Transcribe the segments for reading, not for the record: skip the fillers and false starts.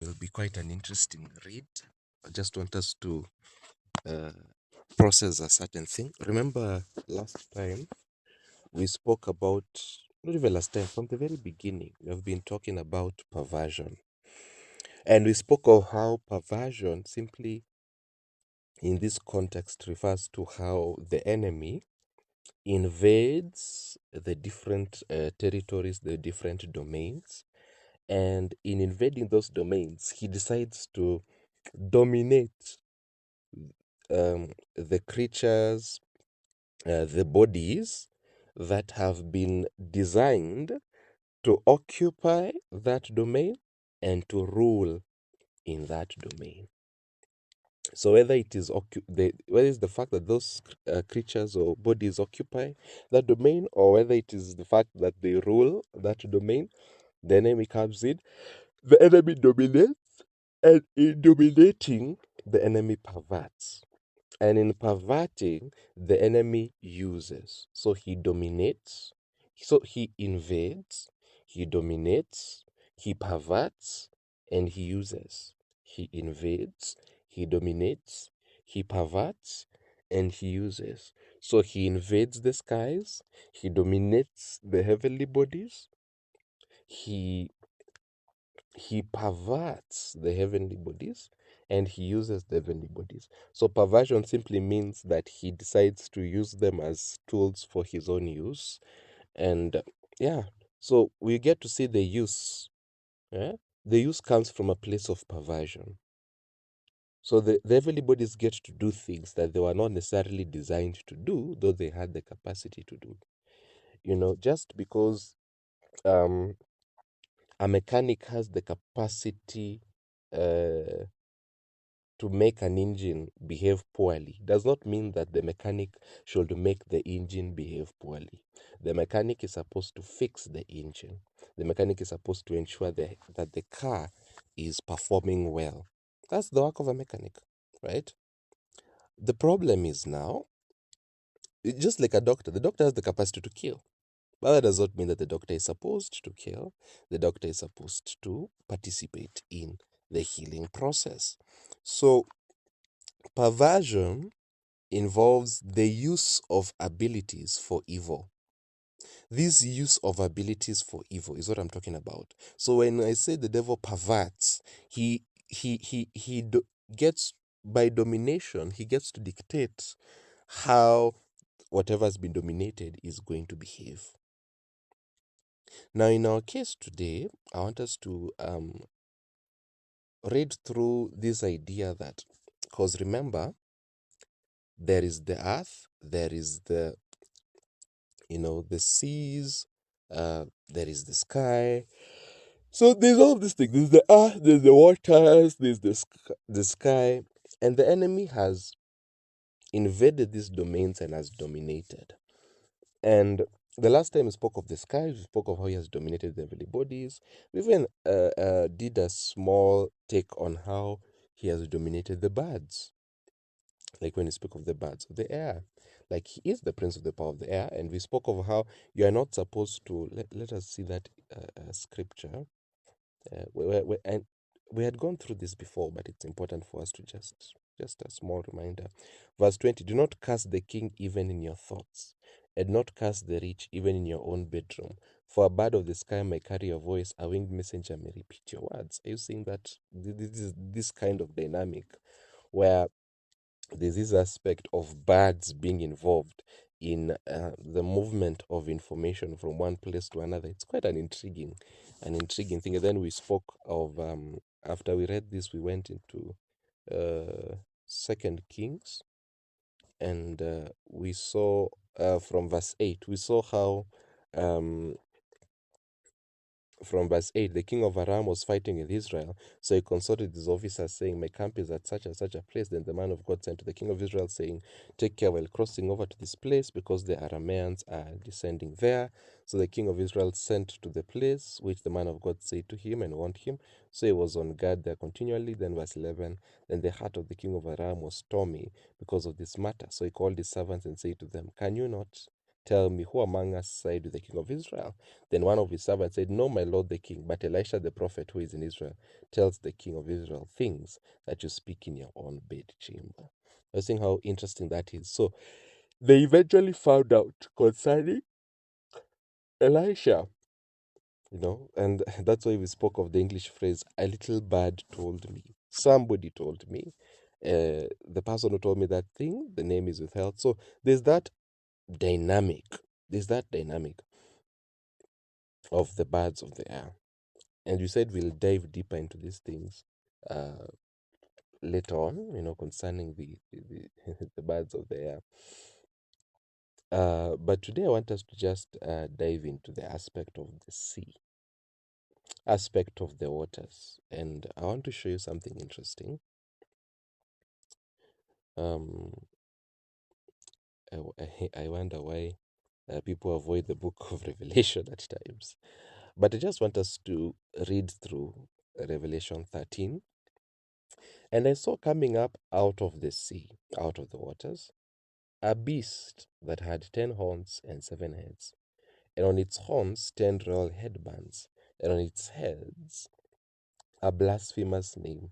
will be quite an interesting read. I just want us to uh, process a certain thing. Remember last time we spoke about, not even last time, from the very beginning, we have been talking about perversion. And we spoke of how perversion simply, in this context, refers to how the enemy invades the different territories, the different domains. And in invading those domains, he decides to dominate the creatures, the bodies that have been designed to occupy that domain and to rule in that domain. So whether it is whether it's the fact that those creatures or bodies occupy that domain, or whether it is the fact that they rule that domain, the enemy comes in, the enemy dominates, and in dominating, the enemy perverts. And in perverting, the enemy uses. So he dominates, so he invades, he dominates, he perverts, and he uses. He invades, he dominates, he perverts, and he uses. So he invades the skies, he dominates the heavenly bodies, he he perverts the heavenly bodies, and he uses the heavenly bodies. So perversion simply means that he decides to use them as tools for his own use. And yeah, so we get to see the use. Yeah? The use comes from a place of perversion. So the heavenly bodies get to do things that they were not necessarily designed to do, though they had the capacity to do. Just because um, a mechanic has the capacity uh, to make an engine behave poorly does not mean that the mechanic should make the engine behave poorly. The mechanic is supposed to fix the engine. The mechanic is supposed to ensure that the car is performing well. That's the work of a mechanic, right? The problem is now, just like a doctor, the doctor has the capacity to kill. But that does not mean that the doctor is supposed to kill. The doctor is supposed to participate in the healing process. So, perversion involves the use of abilities for evil. This use of abilities for evil is what I'm talking about. So when I say the devil perverts, he gets, by domination, he gets to dictate how whatever has been dominated is going to behave. Now, in our case today, I want us to read through this idea that, because remember, there is the earth, there is the the seas, there is the sky. So there's all of these things. There's the earth, there's the waters, there's the sky, and the enemy has invaded these domains and has dominated. And the last time we spoke of the sky, we spoke of how he has dominated the heavenly bodies. We even did a small take on how he has dominated the birds. Like when we speak of the birds of the air, like he is the prince of the power of the air. And we spoke of how you are not supposed to, let us see that scripture. And we had gone through this before, but it's important for us to just a small reminder. Verse 20, do not curse the king even in your thoughts, and not curse the rich even in your own bedroom. For a bird of the sky may carry your voice, a winged messenger may repeat your words. Are you seeing that this is this kind of dynamic where there's this aspect of birds being involved in the movement of information from one place to another? It's quite an intriguing thing. And then we spoke of after we read this, we went into Second Kings, and we saw from verse 8, we saw how um, from verse 8, the king of Aram was fighting with Israel. So he consulted his officers, saying, my camp is at such and such a place. Then the man of God sent to the king of Israel, saying, take care while crossing over to this place, because the Arameans are descending there. So the king of Israel sent to the place which the man of God said to him and warned him. So he was on guard there continually. Then verse 11, then the heart of the king of Aram was stormy because of this matter. So he called his servants and said to them, can you not Tell me, who among us side with the king of Israel? Then one of his servants said, No, my lord the king, but Elisha the prophet who is in Israel tells the king of Israel things that you speak in your own bedchamber. You're seeing how interesting that is. So they eventually found out concerning Elisha, and that's why we spoke of the English phrase, a little bird told me. Somebody told me. The person who told me that thing, the name is withheld. So there's that dynamic. There's that dynamic of the birds of the air. And you said we'll dive deeper into these things uh, later on, concerning the birds of the air. But today I want us to just dive into the aspect of the sea, aspect of the waters. And I want to show you something interesting. Um, I wonder why people avoid the book of Revelation at times. But I just want us to read through Revelation 13. And I saw coming up out of the sea, out of the waters, a beast that had 10 horns and 7 heads, and on its horns 10 royal headbands, and on its heads a blasphemous name.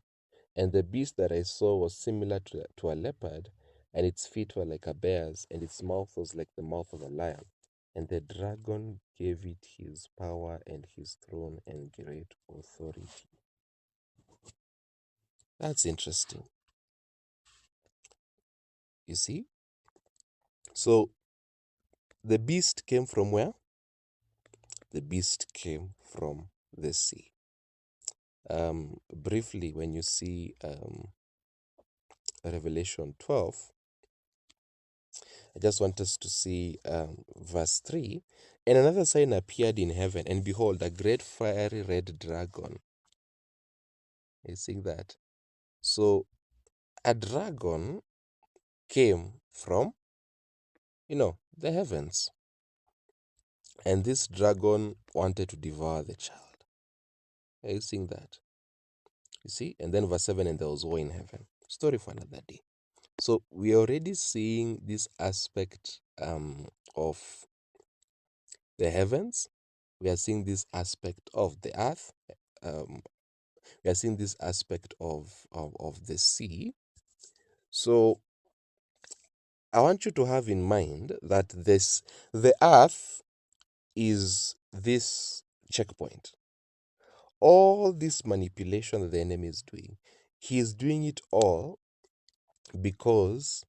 And the beast that I saw was similar to a leopard, and its feet were like a bear's, and its mouth was like the mouth of a lion. And the dragon gave it his power and his throne and great authority. That's interesting. You see? So the beast came from where? The beast came from the sea. Briefly, when you see Revelation 12, I just want us to see verse 3. And another sign appeared in heaven, and behold, a great fiery red dragon. You see that? So, a dragon came from, the heavens. And this dragon wanted to devour the child. Are you seeing that? You see? And then verse 7, and there was war in heaven. Story for another day. So we are already seeing this aspect of the heavens. We are seeing this aspect of the earth. Um, we are seeing this aspect of the sea. So I want you to have in mind that the earth is this checkpoint. All this manipulation that the enemy is doing, he is doing it all because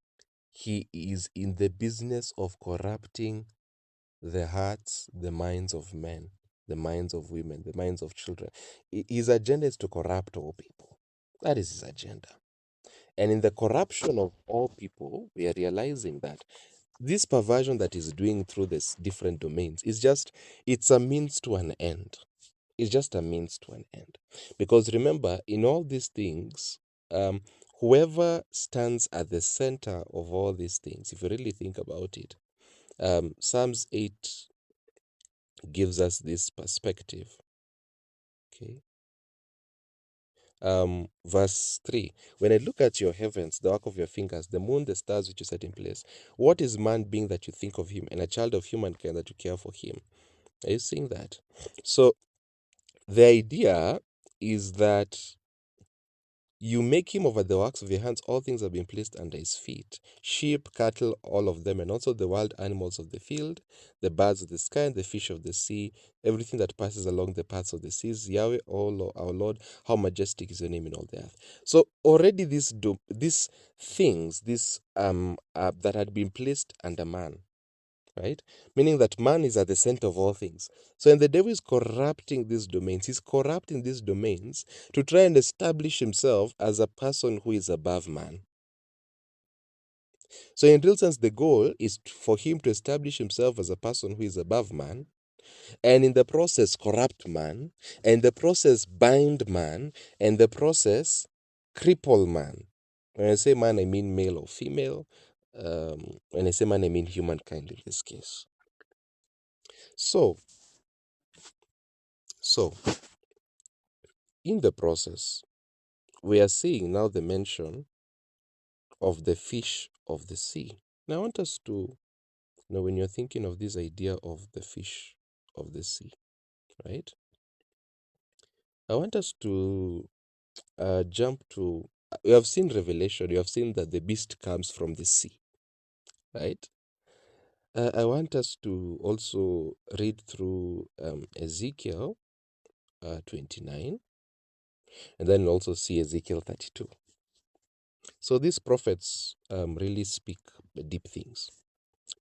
he is in the business of corrupting the hearts, the minds of men, the minds of women, the minds of children. His agenda is to corrupt all people. That is his agenda. And in the corruption of all people, we are realizing that this perversion that he's doing through these different domains it's a means to an end. It's just a means to an end. Because remember, in all these things, whoever stands at the center of all these things, if you really think about it, Psalms 8 gives us this perspective. Okay. Verse 3. When I look at your heavens, the work of your fingers, the moon, the stars which you set in place, what is man being that you think of him, and a child of humankind that you care for him? Are you seeing that? So the idea is that you make him over the works of your hands, all things have been placed under his feet. Sheep, cattle, all of them, and also the wild animals of the field, the birds of the sky, and the fish of the sea, everything that passes along the paths of the seas. Yahweh, our Lord, how majestic is your name in all the earth. So already these things, that had been placed under man, right? Meaning that man is at the center of all things. So when the devil is corrupting these domains, he's corrupting these domains to try and establish himself as a person who is above man. So in real sense, the goal is for him to establish himself as a person who is above man, and in the process corrupt man, and in the process bind man, and in the process cripple man. When I say man, I mean male or female. When I say man, I mean humankind in this case. So, in the process, we are seeing now the mention of the fish of the sea. Now, I want us to Now, when you're thinking of this idea of the fish of the sea, right? I want us to jump to. You have seen Revelation. You have seen that the beast comes from the sea, right? I want us to also read through Ezekiel 29, and then also see Ezekiel 32. So these prophets really speak deep things.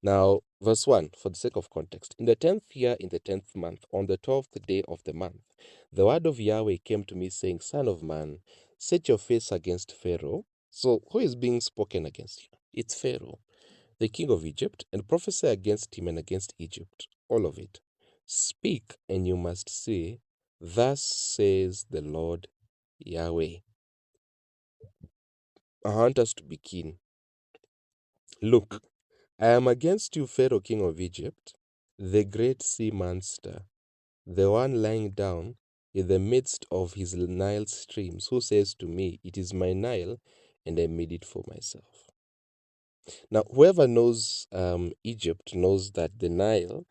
Now, verse 1, for the sake of context. In the 10th year, in the 10th month, on the 12th day of the month, the word of Yahweh came to me, saying, Son of man, set your face against Pharaoh. So, who is being spoken against here? It's Pharaoh, the king of Egypt, and prophesy against him and against Egypt, all of it. Speak, and you must say, Thus says the Lord Yahweh. I want us to begin. Look, I am against you, Pharaoh, king of Egypt, the great sea monster, the one lying down in the midst of his Nile streams, who says to me, It is my Nile, and I made it for myself. Now, whoever knows Egypt knows that the Nile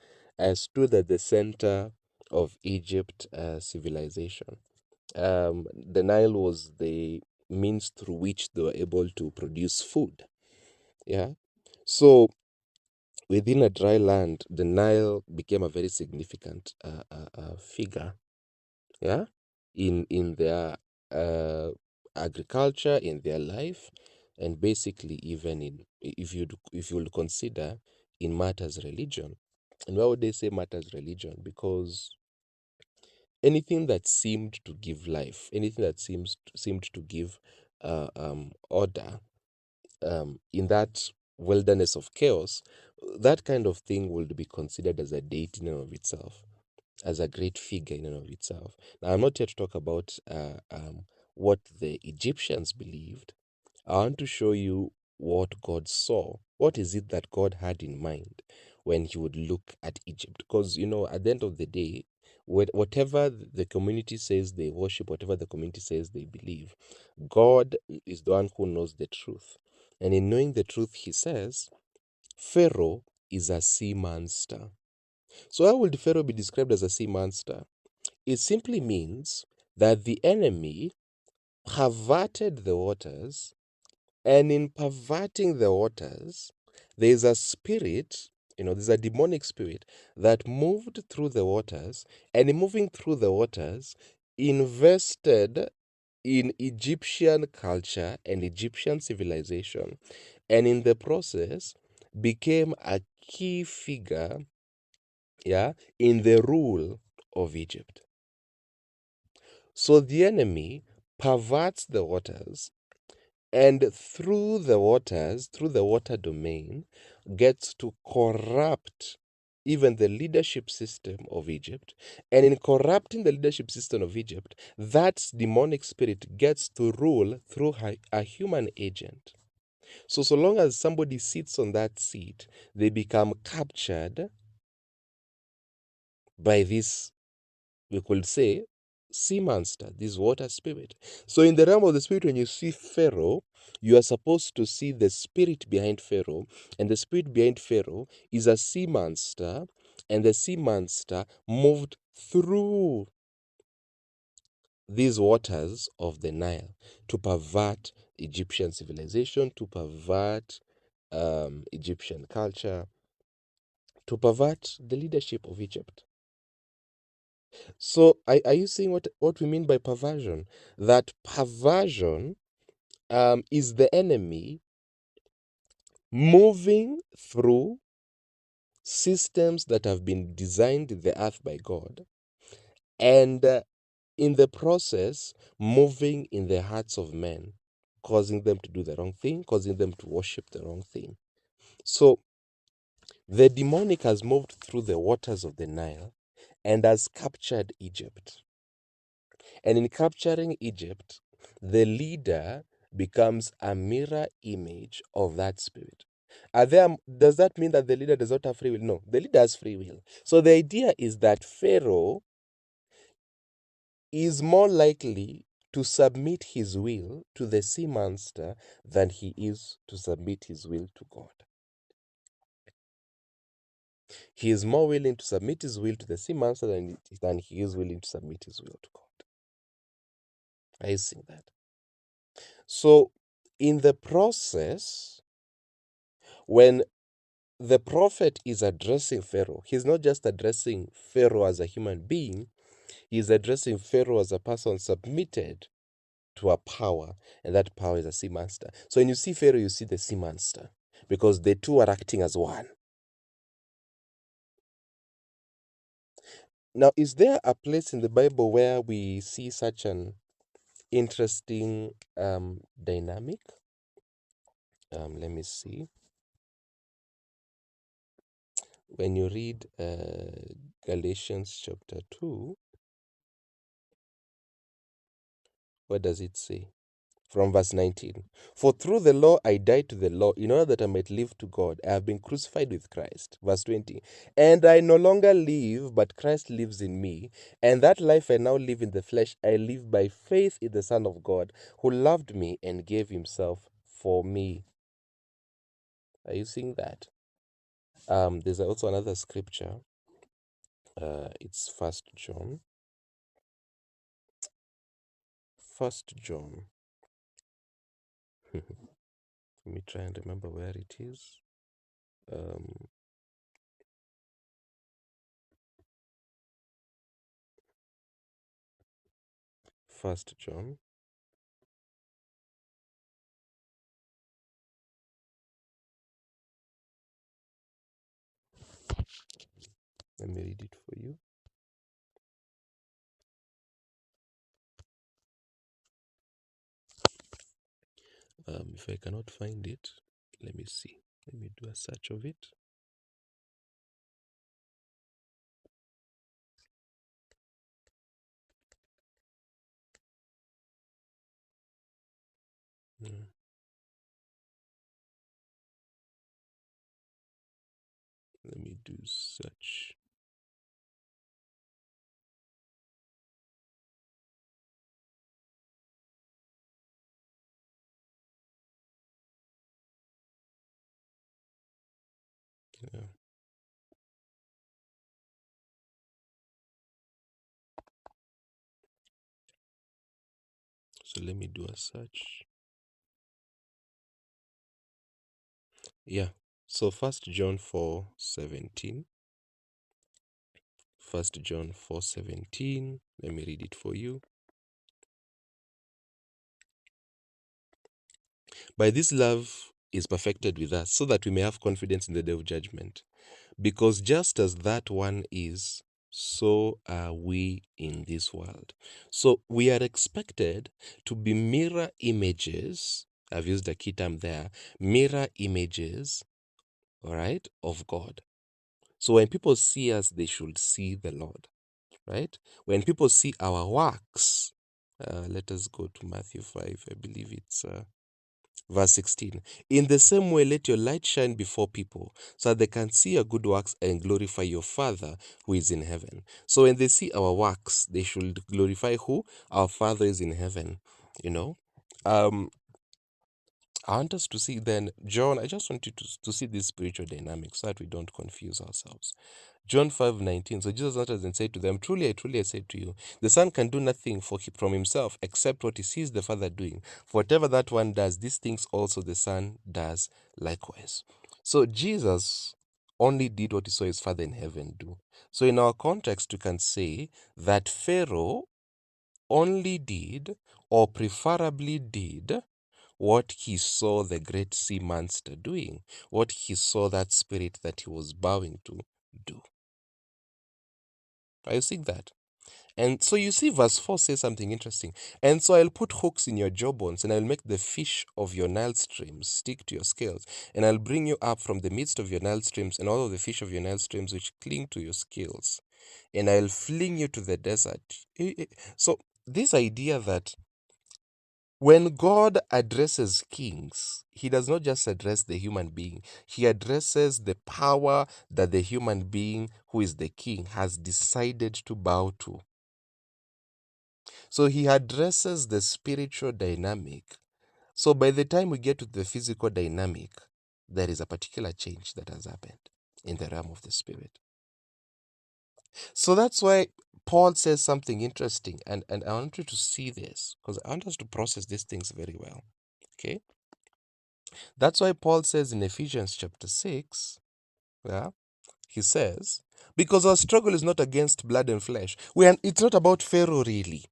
stood at the center of Egypt civilization. The Nile was the means through which they were able to produce food. Yeah. So within a dry land, the Nile became a very significant figure, yeah, in their uh, agriculture, in their life, and basically even in if you will consider in matters religion. And why would they say matters religion? Because anything that seemed to give life, anything that seemed to give order in that wilderness of chaos, that kind of thing would be considered as a deity in and of itself, as a great figure in and of itself. Now, I'm not here to talk about what the Egyptians believed. I want to show you what God saw. What is it that God had in mind when He would look at Egypt? Because, at the end of the day, whatever the community says they worship, whatever the community says they believe, God is the one who knows the truth. And in knowing the truth, He says, Pharaoh is a sea monster. So, how would Pharaoh be described as a sea monster? It simply means that the enemy perverted the waters, and in perverting the waters, there's a spirit, there's a demonic spirit that moved through the waters, and in moving through the waters, invested in Egyptian culture and Egyptian civilization, and in the process became a key figure, yeah, in the rule of Egypt. So the enemy perverts the waters, and through the waters, through the water domain, gets to corrupt even the leadership system of Egypt. And in corrupting the leadership system of Egypt, that demonic spirit gets to rule through a human agent. So long as somebody sits on that seat, they become captured by this, we could say, sea monster, this water spirit. So in the realm of the spirit, when you see Pharaoh, you are supposed to see the spirit behind Pharaoh, and the spirit behind Pharaoh is a sea monster, and the sea monster moved through these waters of the Nile to pervert Egyptian civilization, to pervert Egyptian culture, to pervert the leadership of Egypt. So, are you seeing what we mean by perversion? That perversion is the enemy moving through systems that have been designed in the earth by God, and in the process, moving in the hearts of men, causing them to do the wrong thing, causing them to worship the wrong thing. So, the demonic has moved through the waters of the Nile and has captured Egypt. And in capturing Egypt, the leader becomes a mirror image of that spirit. Does that mean that the leader does not have free will? No, the leader has free will. So the idea is that Pharaoh is more likely to submit his will to the sea monster than he is to submit his will to God. He is more willing to submit his will to the sea monster than he is willing to submit his will to God. Are you seeing that? So, in the process, when the prophet is addressing Pharaoh, he's not just addressing Pharaoh as a human being, he's addressing Pharaoh as a person submitted to a power, and that power is a sea monster. So when you see Pharaoh, you see the sea monster, because the two are acting as one. Now, is there a place in the Bible where we see such an interesting dynamic? Let me see. When you read Galatians chapter 2, what does it say? From verse 19. For through the law I died to the law in order that I might live to God. I have been crucified with Christ. Verse 20. And I no longer live, but Christ lives in me. And that life I now live in the flesh, I live by faith in the Son of God, who loved me and gave himself for me. Are you seeing that? There's also another scripture. It's First John. First John. Let me try and remember where it is. First John. Let me read it for you. If I cannot find it, let me see. Let me do a search of it. Mm, Let me do search. Yeah. So let me do a search. Yeah. So First John 4:17. First John 4:17. Let me read it for you. By this love is perfected with us, so that we may have confidence in the day of judgment. Because just as that one is, so are we in this world. So we are expected to be mirror images. I've used a key term there, mirror images, all right, of God. So when people see us, they should see the Lord, right? When people see our works, let us go to Matthew 5, I believe it's verse 16. In the same way, let your light shine before people, so that they can see your good works and glorify your Father who is in heaven. So when they see our works, they should glorify who? Our Father is in heaven, you know. Um, I want us to see then, John, I just want you to see this spiritual dynamic so that we don't confuse ourselves. John 5:19. So Jesus answered and said to them, truly I say to you, the Son can do nothing from himself except what he sees the Father doing. For whatever that one does, these things also the Son does likewise. So Jesus only did what he saw his Father in heaven do. So in our context, we can say that Pharaoh only did, or preferably did, what he saw the great sea monster doing, what he saw that spirit that he was bowing to do. Are you seeing that? And so you see, verse 4 says something interesting. And so I'll put hooks in your jawbones, and I'll make the fish of your Nile streams stick to your scales. And I'll bring you up from the midst of your Nile streams, and all of the fish of your Nile streams which cling to your scales. And I'll fling you to the desert. So, this idea that when God addresses kings, he does not just address the human being, he addresses the power that the human being who is the king has decided to bow to. So he addresses the spiritual dynamic. So by the time we get to the physical dynamic, there is a particular change that has happened. in the realm of the spirit. So that's why Paul says something interesting, and I want you to see this because I want us to process these things very well. Okay? That's why Paul says in Ephesians chapter 6, yeah, he says, because our struggle is not against blood and flesh. It's not about Pharaoh really.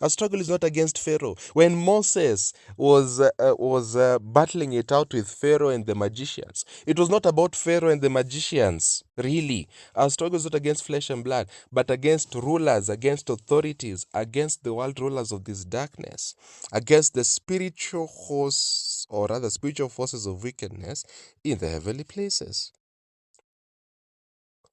Our struggle is not against Pharaoh. When Moses was battling it out with Pharaoh and the magicians, it was not about Pharaoh and the magicians, really. Our struggle is not against flesh and blood, but against rulers, against authorities, against the world rulers of this darkness, against the spiritual hosts, or rather spiritual forces of wickedness in the heavenly places.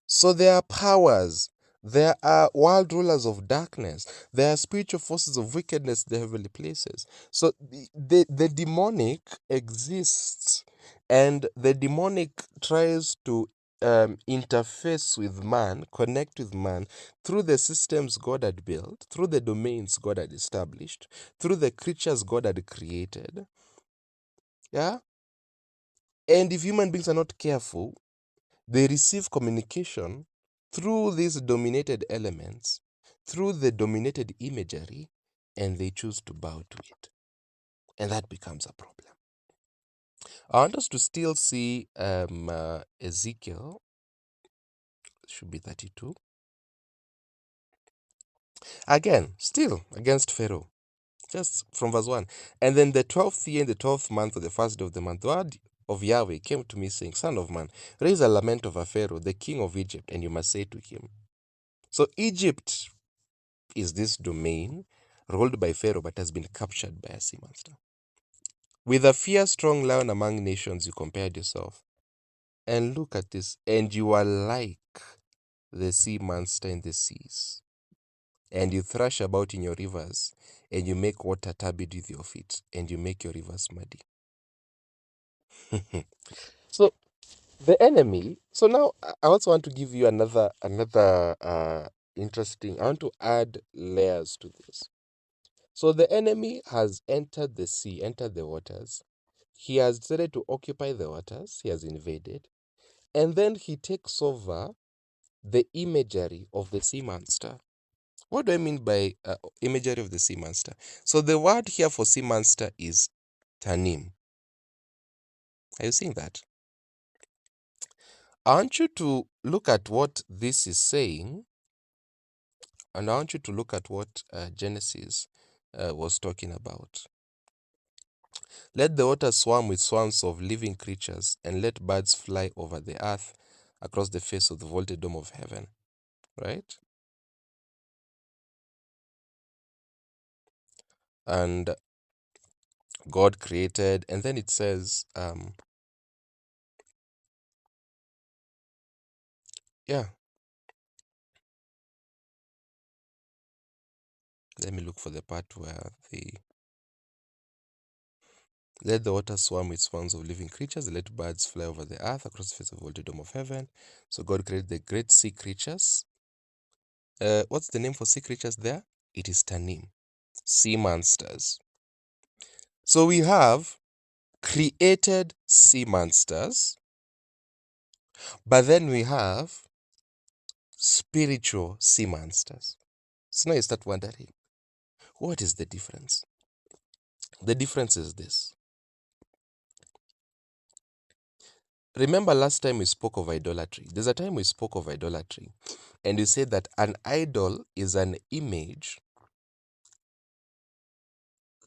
So there are powers, there are world rulers of darkness, there are spiritual forces of wickedness in the heavenly places. So the demonic exists, and the demonic tries to interface with man, connect with man through the systems God had built, through the domains God had established, through the creatures God had created. Yeah? And if human beings are not careful, they receive communication through these dominated elements, through the dominated imagery, and they choose to bow to it. And that becomes a problem. I want us to still see Ezekiel, should be 32. Again, still against Pharaoh, just from verse 1. And then the 12th year in the 12th month, of the first day of the month, the word of Yahweh came to me, saying, Son of man, raise a lament over Pharaoh, the king of Egypt, and you must say to him. So Egypt is this domain ruled by Pharaoh but has been captured by a sea monster. With a fierce, strong lion among nations, you compared yourself. And look at this. And you are like the sea monster in the seas. And you thrash about in your rivers, and you make water turbid with your feet, and you make your rivers muddy. So the enemy. So now I also want to give you another interesting. I want to add layers to this. So the enemy has entered the sea, entered the waters. He has decided to occupy the waters. He has invaded. And then he takes over the imagery of the sea monster. What do I mean by imagery of the sea monster? So the word here for sea monster is tanim. Are you seeing that? I want you to look at what this is saying, and I want you to look at what Genesis was talking about. Let the water swarm with swarms of living creatures, and let birds fly over the earth across the face of the vaulted dome of heaven. Right? And God created, and then it says, yeah, let me look for the part where let the water swarm with swarms of living creatures, let birds fly over the earth across the face of the vaulted dome of heaven. So God created the great sea creatures. What's the name for sea creatures there? It is Tanim, sea monsters. So we have created sea monsters, but then we have spiritual sea monsters. So now you start wondering, what is the difference? The difference is this. Remember last time we spoke of idolatry. There's a time we spoke of idolatry, and you said that an idol is an image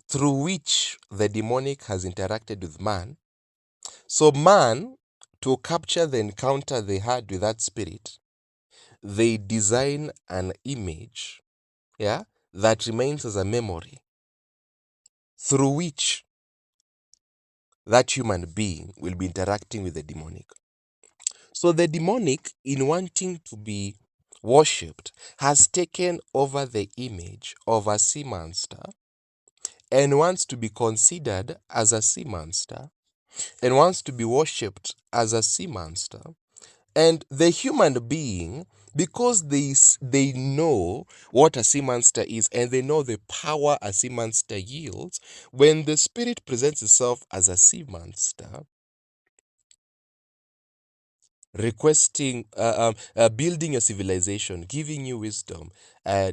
through which the demonic has interacted with man. So man, to capture the encounter they had with that spirit, they design an image, yeah, that remains as a memory through which that human being will be interacting with the demonic. So the demonic, in wanting to be worshipped, has taken over the image of a sea monster and wants to be considered as a sea monster and wants to be worshipped as a sea monster. And the human being, because they know what a sea monster is and they know the power a sea monster yields, when the spirit presents itself as a sea monster, requesting, building a civilization, giving you wisdom,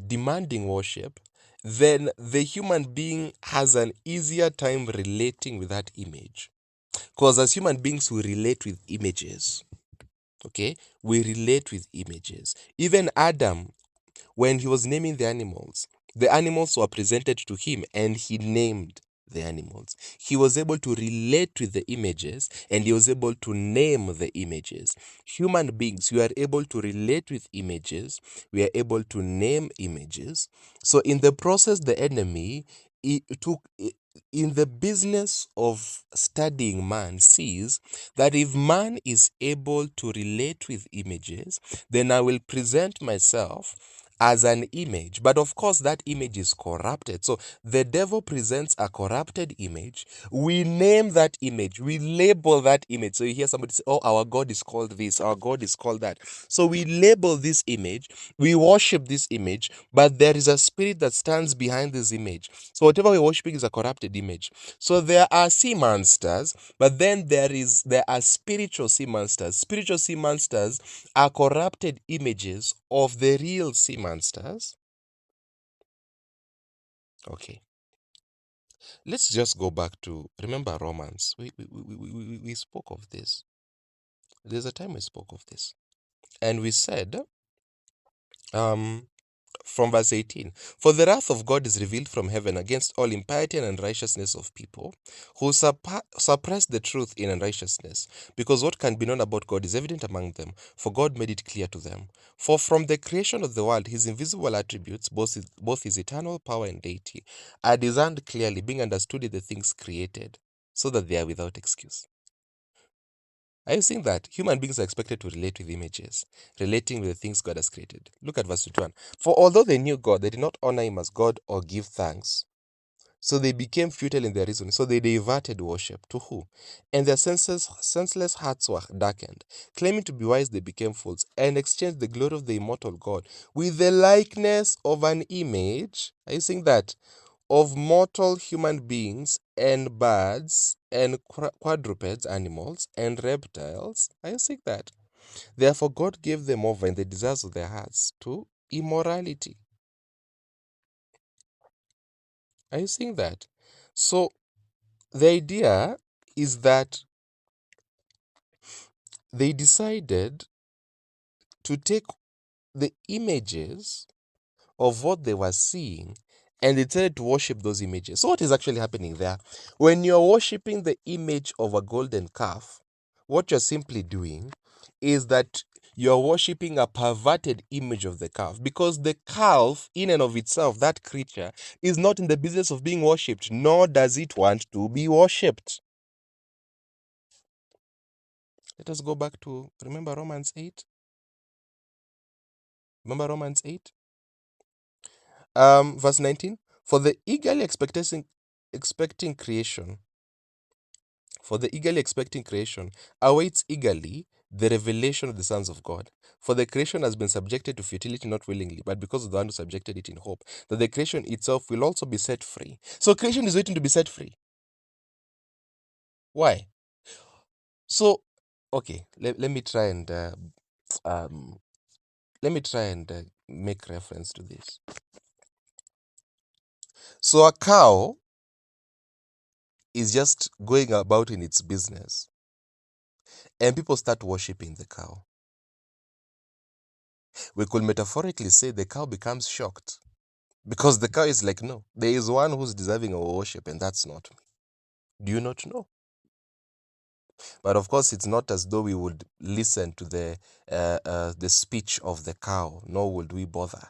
demanding worship, then the human being has an easier time relating with that image. Because as human beings, we relate with images. Okay? We relate with images. Even Adam, when he was naming the animals were presented to him and he named the animals. He was able to relate with the images and he was able to name the images. Human beings, we are able to relate with images, we are able to name images. So, in the process, the enemy in the business of studying man sees that if man is able to relate with images, then I will present myself as an image. But of course, that image is corrupted. So the devil presents a corrupted image. We name that image, we label that image. So you hear somebody say, oh, our God is called this, our God is called that. So we label this image, we worship this image, but there is a spirit that stands behind this image. So whatever we're worshiping is a corrupted image. So there are sea monsters, but then there are spiritual sea monsters. Spiritual sea monsters are corrupted images of the real sea monsters. Okay, let's just go back to, remember Romans. We spoke of this. There's a time we spoke of this. And we said, um, from verse 18, for the wrath of God is revealed from heaven against all impiety and unrighteousness of people who suppress the truth in unrighteousness, because what can be known about God is evident among them, for God made it clear to them. For from the creation of the world, his invisible attributes, both his eternal power and deity, are discerned clearly, being understood in the things created, so that they are without excuse. Are you seeing that? Human beings are expected to relate with images, relating with the things God has created. Look at verse 21. For although they knew God, they did not honor him as God or give thanks. So they became futile in their reasoning. So they diverted worship. To who? And their senseless hearts were darkened. Claiming to be wise, they became fools and exchanged the glory of the immortal God with the likeness of an image. Are you seeing that? Of mortal human beings and birds and quadrupeds, animals and reptiles. Are you seeing that? Therefore, God gave them over in the desires of their hearts to immorality. Are you seeing that? So, the idea is that they decided to take the images of what they were seeing and they decided to worship those images. So, what is actually happening there? When you're worshiping the image of a golden calf, what you're simply doing is that you're worshiping a perverted image of the calf, because the calf, in and of itself, that creature, is not in the business of being worshipped, nor does it want to be worshipped. Let us go back to, remember Romans 8? Remember Romans 8? Verse 19. For the eagerly expecting creation, for the eagerly expecting creation awaits eagerly the revelation of the sons of God. For the creation has been subjected to futility not willingly, but because of the one who subjected it in hope, that the creation itself will also be set free. So creation is waiting to be set free. Why? So, okay, let me try and um, make reference to this. So a cow is just going about in its business, and people start worshipping the cow. We could metaphorically say the cow becomes shocked, because the cow is like, no, there is one who's deserving of worship, and that's not me. Do you not know? But of course, it's not as though we would listen to the speech of the cow, nor would we bother,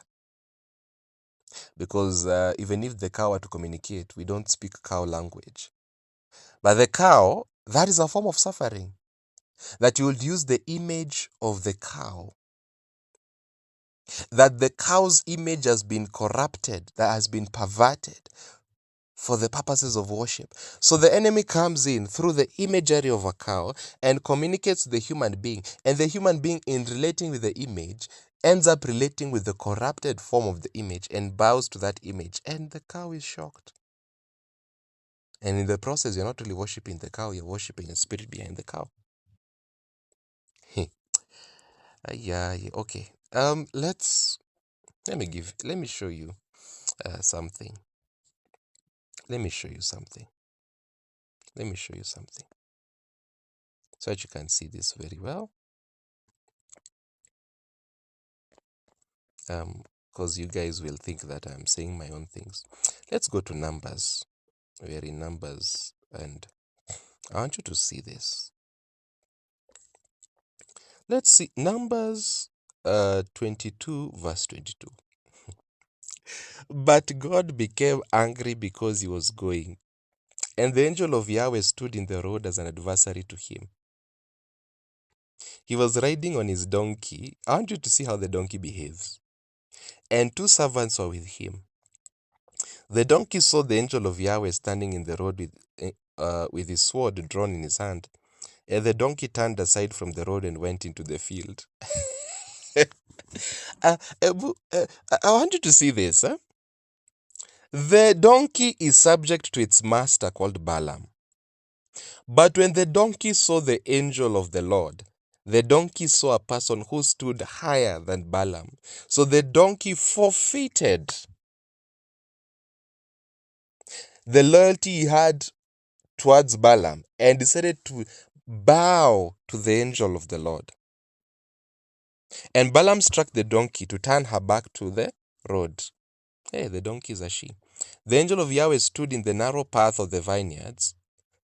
because even if the cow were to communicate, we don't speak cow language. But the cow, that is a form of suffering. That you would use the image of the cow, that the cow's image has been corrupted, that has been perverted for the purposes of worship. So the enemy comes in through the imagery of a cow and communicates to the human being, and the human being, in relating with the image, ends up relating with the corrupted form of the image and bows to that image, and the cow is shocked. And in the process, you're not really worshiping the cow, you're worshiping a spirit behind the cow. Yeah, yeah, okay. Let me show you something. Let me show you something. Let me show you something so that you can see this very well. Because you guys will think that I'm saying my own things. Let's go to Numbers. We're in Numbers, and I want you to see this. Let's see Numbers 22, verse 22. But God became angry because he was going, and the angel of Yahweh stood in the road as an adversary to him. He was riding on his donkey. I want you to see how the donkey behaves. And two servants were with him. The donkey saw the angel of Yahweh standing in the road with his sword drawn in his hand. And the donkey turned aside from the road and went into the field. I want you to see this. Huh? The donkey is subject to its master called Balaam. But when the donkey saw the angel of the Lord, the donkey saw a person who stood higher than Balaam. So the donkey forfeited the loyalty he had towards Balaam and decided to bow to the angel of the Lord. And Balaam struck the donkey to turn her back to the road. Hey, the donkey is a she. The angel of Yahweh stood in the narrow path of the vineyards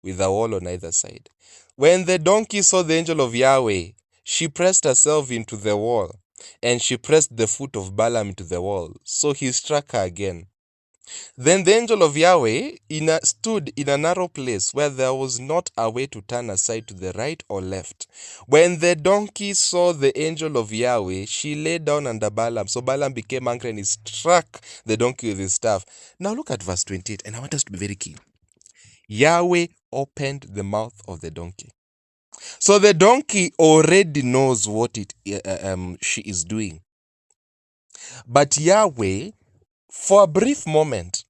with a wall on either side. When the donkey saw the angel of Yahweh, she pressed herself into the wall, and she pressed the foot of Balaam into the wall. So he struck her again. Then the angel of Yahweh stood in a narrow place where there was not a way to turn aside to the right or left. When the donkey saw the angel of Yahweh, she lay down under Balaam. So Balaam became angry and he struck the donkey with his staff. Now look at verse 28, and I want us to be very keen. Yahweh opened the mouth of the donkey. So the donkey already knows what she is doing. But Yahweh, for a brief moment,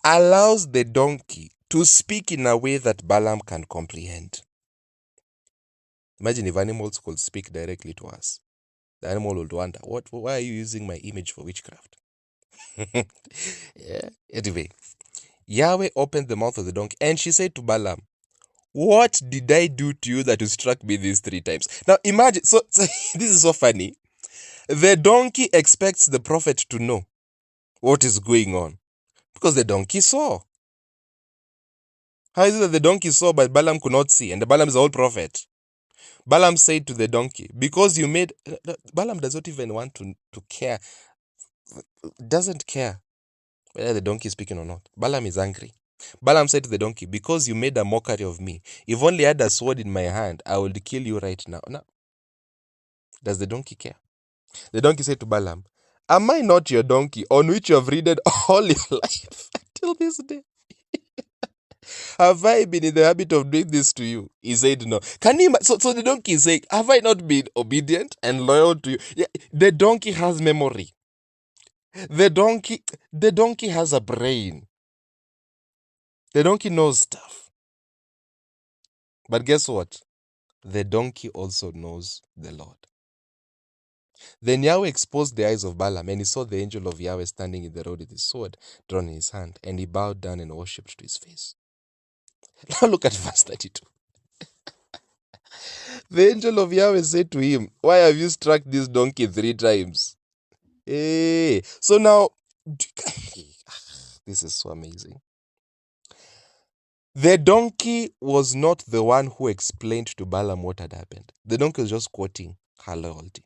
allows the donkey to speak in a way that Balaam can comprehend. Imagine if animals could speak directly to us. The animal would wonder, why are you using my image for witchcraft? Yeah. Anyway, Yahweh opened the mouth of the donkey, and she said to Balaam, what did I do to you that you struck me these 3 times? Now imagine, so this is so funny. The donkey expects the prophet to know what is going on because the donkey saw. How is it that the donkey saw but Balaam could not see? And Balaam is the old prophet. Balaam said to the donkey, because you made... Balaam does not even want to care. Doesn't care whether the donkey is speaking or not. Balaam is angry. Balaam said to the donkey, because you made a mockery of me, if only I had a sword in my hand, I would kill you right now. Now, does the donkey care? The donkey said to Balaam, am I not your donkey on which you have ridden all your life until this day? Have I been in the habit of doing this to you? He said no. Can you so the donkey is saying, have I not been obedient and loyal to you? Yeah, the donkey has memory. The donkey has a brain. The donkey knows stuff. But guess what? The donkey also knows the Lord. Then Yahweh exposed the eyes of Balaam, and he saw the angel of Yahweh standing in the road with his sword drawn in his hand, and he bowed down and worshipped to his face. Now look at verse 32. The angel of Yahweh said to him, why have you struck this donkey 3 times? Hey, so now, this is so amazing. The donkey was not the one who explained to Balaam what had happened. The donkey was just quoting her loyalty.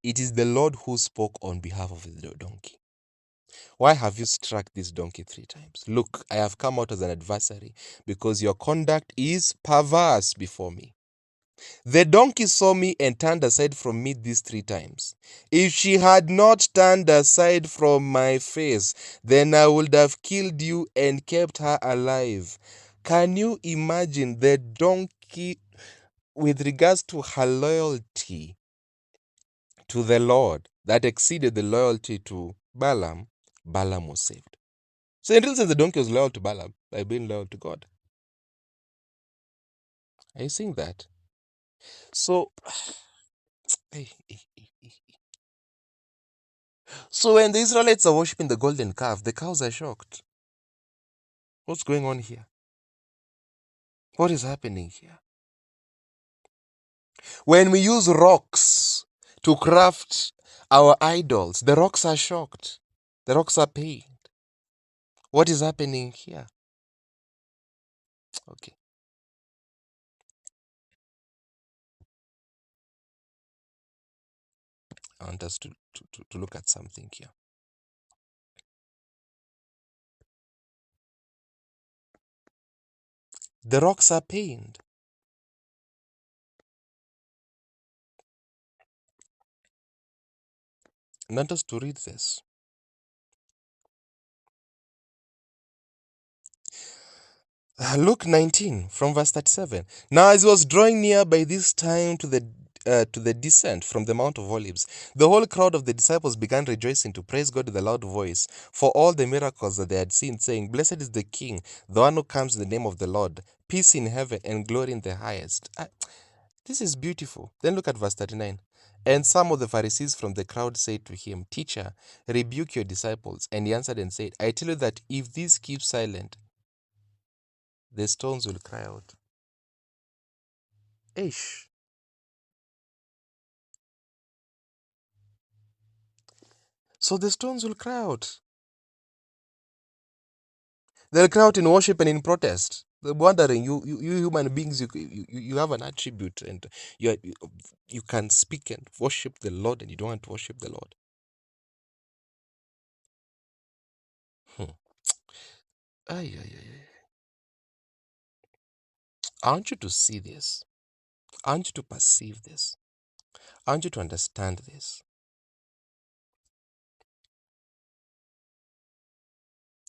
It is the Lord who spoke on behalf of the donkey. Why have you struck this donkey 3 times? Look, I have come out as an adversary because your conduct is perverse before me. The donkey saw me and turned aside from me these 3 times. If she had not turned aside from my face, then I would have killed you and kept her alive. Can you imagine the donkey with regards to her loyalty to the Lord that exceeded the loyalty to Balaam? Balaam was saved. So in real sense, the donkey was loyal to Balaam by being loyal to God. Are you seeing that? So Hey, hey, hey, hey. So when the Israelites are worshiping the golden calf, the cows are shocked. What's going on here? What is happening here? When we use rocks to craft our idols, the rocks are shocked. The rocks are pained. What is happening here? Okay. I want us to look at something here. The rocks are pained. I want us to read this. Luke 19 from verse 37. Now as he was drawing near by this time to the descent from the Mount of Olives, the whole crowd of the disciples began rejoicing to praise God with a loud voice for all the miracles that they had seen, saying, Blessed is the King, the one who comes in the name of the Lord, peace in heaven and glory in the highest. This is beautiful. Then look at verse 39. And some of the Pharisees from the crowd said to him, Teacher, rebuke your disciples. And he answered and said, I tell you that if these keep silent, the stones will cry out. Ish. So the stones will cry out. They'll cry out in worship and in protest. They're wondering, you human beings, you have an attribute and you can speak and worship the Lord and you don't want to worship the Lord. Hmm. Ay, ay, ay, ay. I want you to see this. I want you to perceive this. I want you to understand this.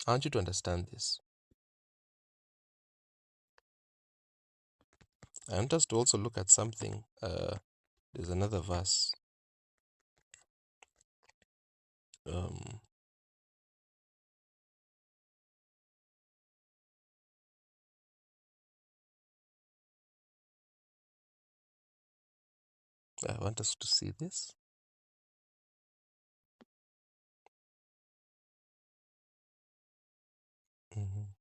I want you to understand this. I want us to also look at something. There's another verse. Um, I want us to see this. Mhm.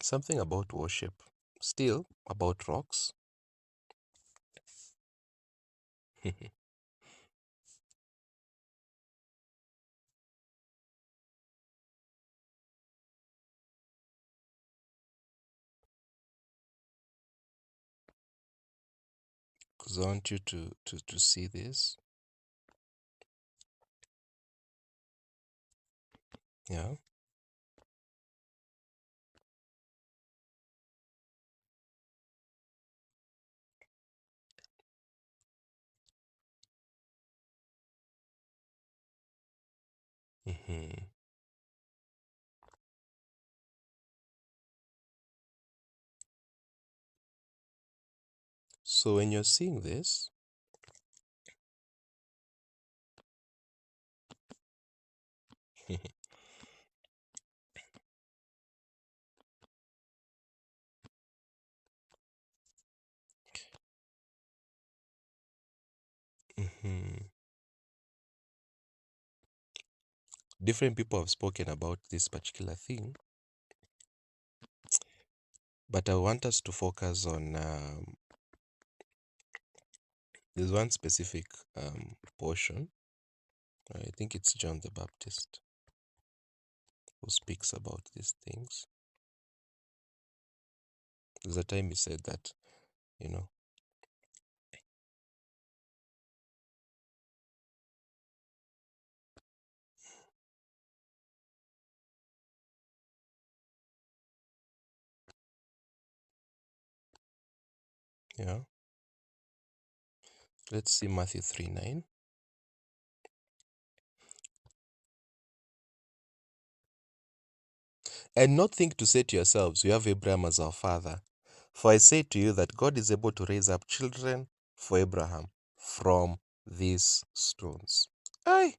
Something about worship. Still about rocks. Because I want you to see this. Yeah. hmm So when you're seeing this, mhm, different people have spoken about this particular thing, but I want us to focus on there's one specific portion. I think it's John the Baptist who speaks about these things. There's a time he said that, you know, yeah. Let's see Matthew 3:9. And not think to say to yourselves, we have Abraham as our father. For I say to you that God is able to raise up children for Abraham from these stones. Aye.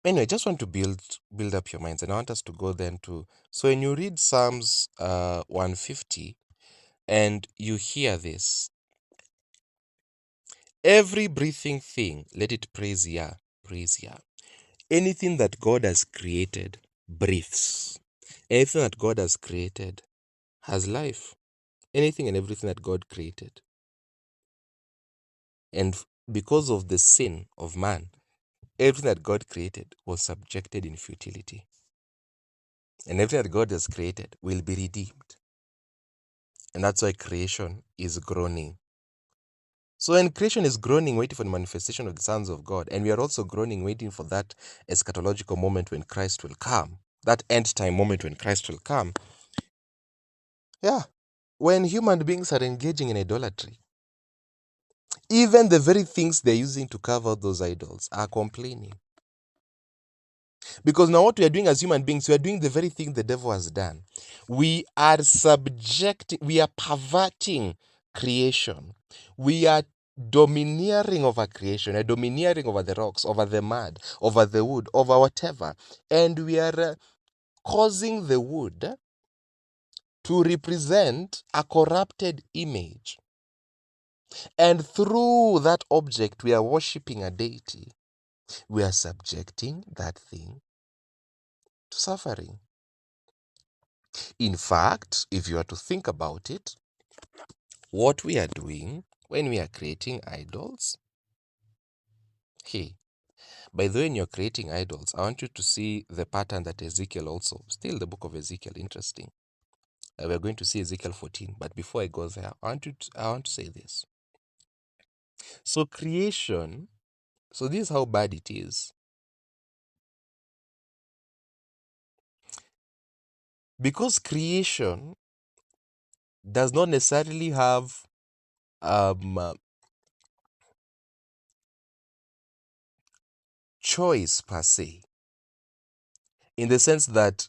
Anyway, just want to build up your minds, and I want us to go then to. So when you read Psalms 150, and you hear this, every breathing thing, let it praise Yah, praise Yah. Anything that God has created breathes. Anything that God has created has life. Anything and everything that God created. And because of the sin of man, everything that God created was subjected in futility. And everything that God has created will be redeemed. And that's why creation is groaning. So when creation is groaning, waiting for the manifestation of the sons of God, and we are also groaning, waiting for that eschatological moment when Christ will come, that end time moment when Christ will come. Yeah. When human beings are engaging in idolatry, even the very things they're using to cover those idols are complaining. Because now what we are doing as human beings, we are doing the very thing the devil has done. We are we are perverting creation. We are domineering over creation, domineering over the rocks, over the mud, over the wood, over whatever. And we are causing the wood to represent a corrupted image. And through that object, we are worshipping a deity. We are subjecting that thing to suffering. In fact, if you are to think about it, what we are doing when we are creating idols, hey, by the way, when you're creating idols, I want you to see the pattern that Ezekiel also, still the book of Ezekiel, interesting. We're going to see Ezekiel 14, but before I go there, I want to say this. So creation, so this is how bad it is. Because creation does not necessarily have choice per se, in the sense that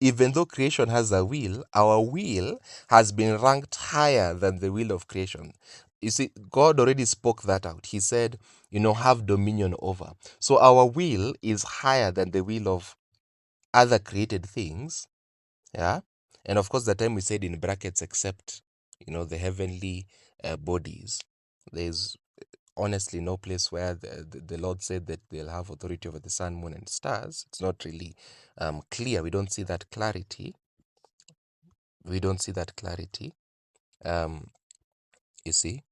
even though creation has a will, our will has been ranked higher than the will of creation. You see, God already spoke that out. He said, have dominion over. So our will is higher than the will of other created things. Yeah. And of course, the time we said in brackets, except, the heavenly bodies, there's honestly no place where the Lord said that they'll have authority over the sun, moon, and stars. It's not really clear. We don't see that clarity. We don't see that clarity. Um, you see,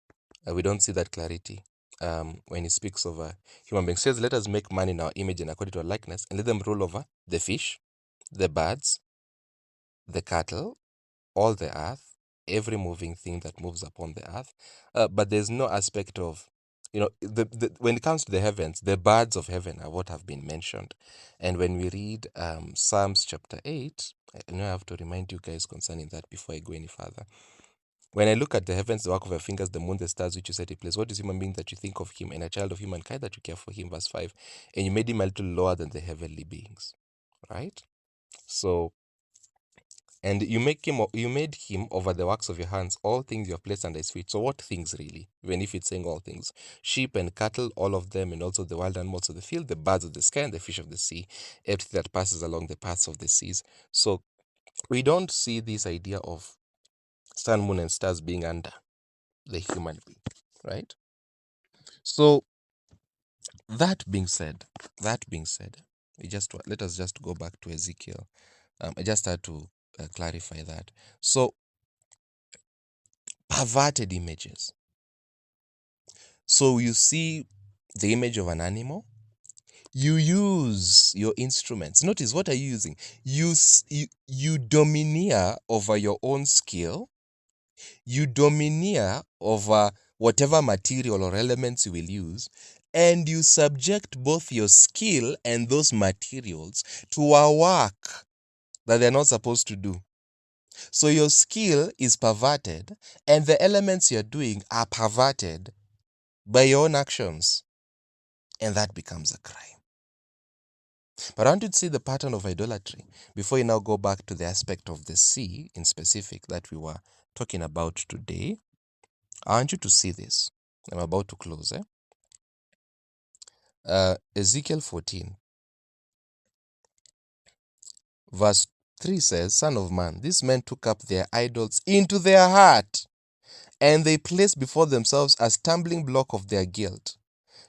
we don't see that clarity when he speaks of human beings. He says, "Let us make man in our image and according to our likeness, and let them rule over the fish, the birds, the cattle, all the earth, every moving thing that moves upon the earth." But there's no aspect of, when it comes to the heavens, the birds of heaven are what have been mentioned. And when we read Psalms chapter 8, I know I have to remind you guys concerning that before I go any further. When I look at the heavens, the work of your fingers, the moon, the stars which you set in place, what is human being that you think of him, and a child of humankind that you care for him? Verse 5. And you made him a little lower than the heavenly beings. Right? So, and you made him over the works of your hands, all things you have placed under his feet. So what things really? Even if it's saying all things, sheep and cattle, all of them, and also the wild animals of the field, the birds of the sky, and the fish of the sea, everything that passes along the paths of the seas. So we don't see this idea of sun, moon, and stars being under the human being, right? So that being said, let us just go back to Ezekiel. I just had to clarify that. So perverted images. So you see the image of an animal, you use your instruments. Notice, what are you using? You domineer over your own skill. You domineer over whatever material or elements you will use, and you subject both your skill and those materials to a work that they're not supposed to do. So your skill is perverted, and the elements you're doing are perverted by your own actions, and that becomes a crime. But I want you to see the pattern of idolatry before you now go back to the aspect of the sea in specific that we were talking about today. I want you to see this. I'm about to close. Ezekiel 14. Verse 3 says, Son of man, these men took up their idols into their heart, and they placed before themselves a stumbling block of their guilt.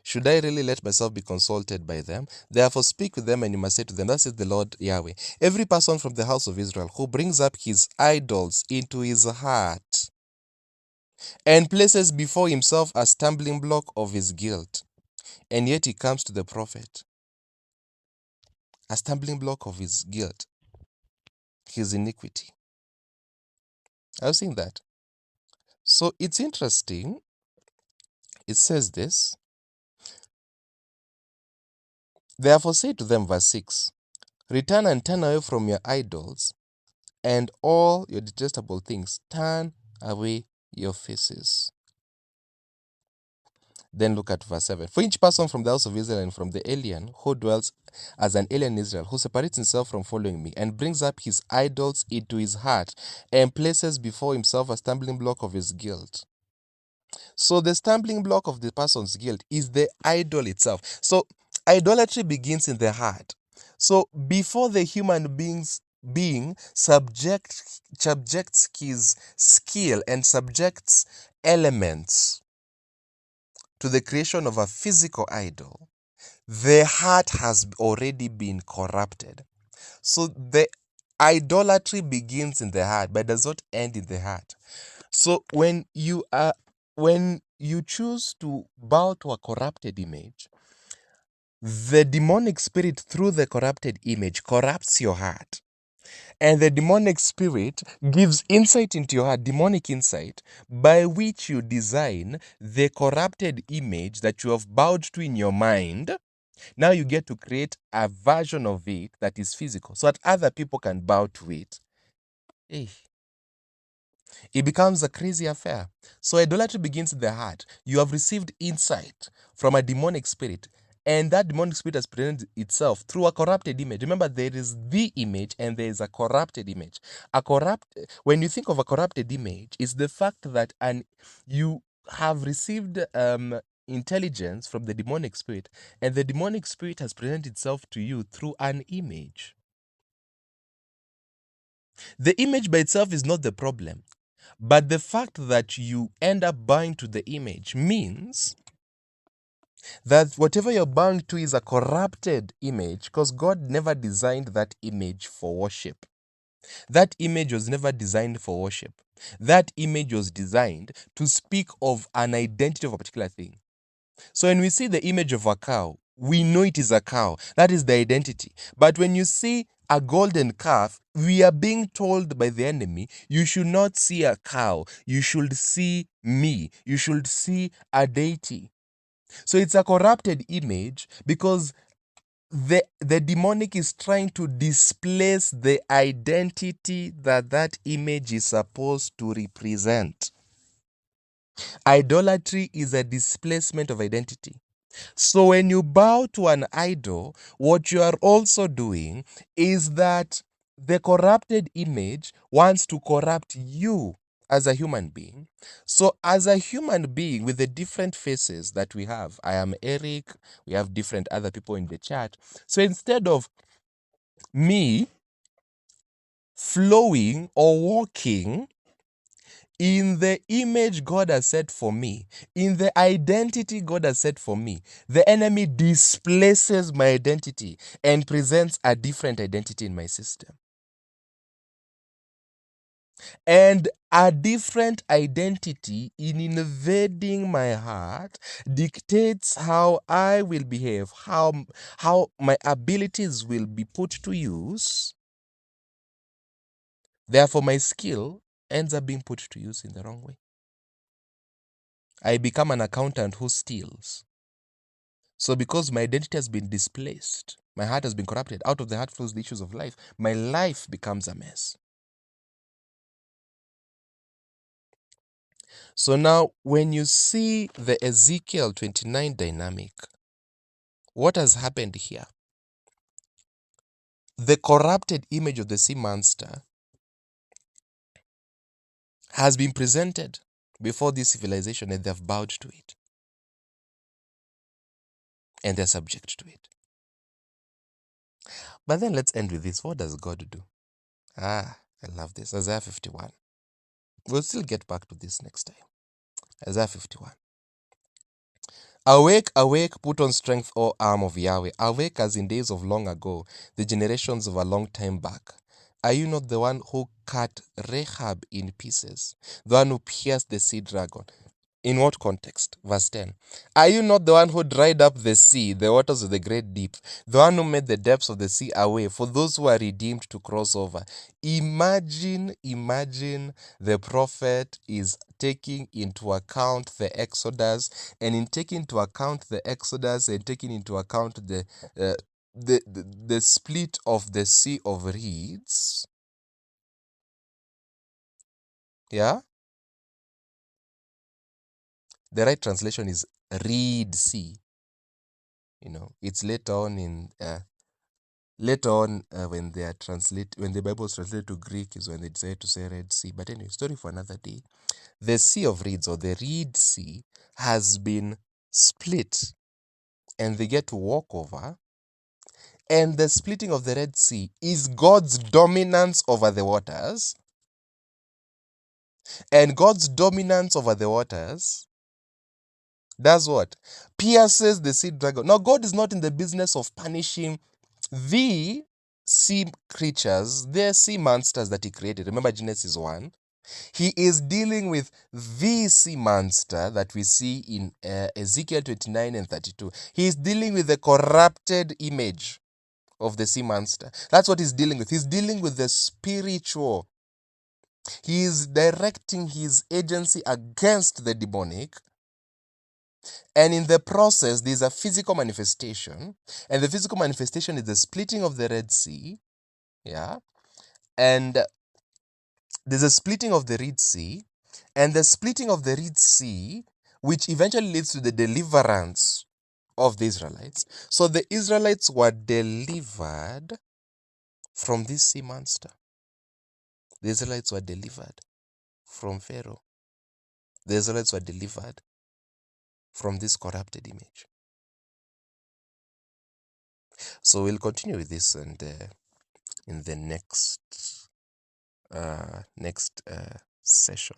Should I really let myself be consulted by them? Therefore speak with them, and you must say to them, Thus says the Lord Yahweh, every person from the house of Israel who brings up his idols into his heart and places before himself a stumbling block of his guilt, and yet he comes to the prophet, a stumbling block of his guilt, his iniquity. I've seen that. So it's interesting. It says this, Therefore say to them, verse 6, Return and turn away from your idols and all your detestable things. Turn away your faces. Then look at verse 7. For each person from the house of Israel and from the alien who dwells as an alien in Israel, who separates himself from following me and brings up his idols into his heart and places before himself a stumbling block of his guilt. So the stumbling block of the person's guilt is the idol itself. So idolatry begins in the heart. So before the human being subjects his skill and subjects elements to the creation of a physical idol, the heart has already been corrupted. So the idolatry begins in the heart but does not end in the heart. So when you choose to bow to a corrupted image, the demonic spirit through the corrupted image corrupts your heart. And the demonic spirit gives insight into your heart, demonic insight, by which you design the corrupted image that you have bowed to in your mind. Now you get to create a version of it that is physical so that other people can bow to it. Hey. It becomes a crazy affair. So idolatry begins in the heart. You have received insight from a demonic spirit, and that demonic spirit has presented itself through a corrupted image. Remember, there is the image and there is a corrupted image. When you think of a corrupted image, it's the fact that you have received intelligence from the demonic spirit, and the demonic spirit has presented itself to you through an image. The image by itself is not the problem. But the fact that you end up bowing to the image means that whatever you're bowing to is a corrupted image, because God never designed that image for worship. That image was never designed for worship. That image was designed to speak of an identity of a particular thing. So when we see the image of a cow, we know it is a cow. That is the identity. But when you see a golden calf, we are being told by the enemy, you should not see a cow. You should see me. You should see a deity. So it's a corrupted image because the demonic is trying to displace the identity that image is supposed to represent. Idolatry is a displacement of identity. So when you bow to an idol, what you are also doing is that the corrupted image wants to corrupt you as a human being. So as a human being with the different faces that we have, I am Eric, we have different other people in the chat. So instead of me flowing or walking in the image God has set for me, in the identity God has set for me, the enemy displaces my identity and presents a different identity in my system. And a different identity in invading my heart dictates how I will behave, how my abilities will be put to use. Therefore, my skill ends up being put to use in the wrong way. I become an accountant who steals. So because my identity has been displaced, my heart has been corrupted, out of the heart flows the issues of life, my life becomes a mess. So now, when you see the Ezekiel 29 dynamic, what has happened here? The corrupted image of the sea monster has been presented before this civilization and they've bowed to it. And they're subject to it. But then let's end with this. What does God do? Ah, I love this. Isaiah 51. We'll still get back to this next time. Isaiah 51. Awake, awake, put on strength, O arm of Yahweh. Awake as in days of long ago, the generations of a long time back. Are you not the one who cut Rahab in pieces? The one who pierced the sea dragon? In what context? Verse 10. Are you not the one who dried up the sea, the waters of the great deep, the one who made the depths of the sea a way for those who are redeemed to cross over? Imagine the prophet is taking into account the Exodus, and in taking into account the Exodus and taking into account uh, the split of the Sea of Reeds. Yeah, the right translation is Reed Sea. You know, it's later on when they are when the Bible is translated to Greek is when they decide to say Red Sea. But anyway, story for another day. The Sea of Reeds, or the Reed Sea, has been split, and they get to walk over. And the splitting of the Red Sea is God's dominance over the waters. And God's dominance over the waters does what? Pierces the sea dragon. Now, God is not in the business of punishing the sea creatures, the sea monsters that he created. Remember Genesis 1? He is dealing with the sea monster that we see in Ezekiel 29 and 32. He is dealing with the corrupted image of the sea monster. That's what he's dealing with. He's dealing with the spiritual. He is directing his agency against the demonic. And in the process, there's a physical manifestation. And the physical manifestation is the splitting of the Red Sea. Yeah. And there's a splitting of the Red Sea. And the splitting of the Red Sea, which eventually leads to the deliverance of the Israelites. So the Israelites were delivered from this sea monster. The Israelites were delivered from Pharaoh. The Israelites were delivered from this corrupted image. So we'll continue with this, and in the next session.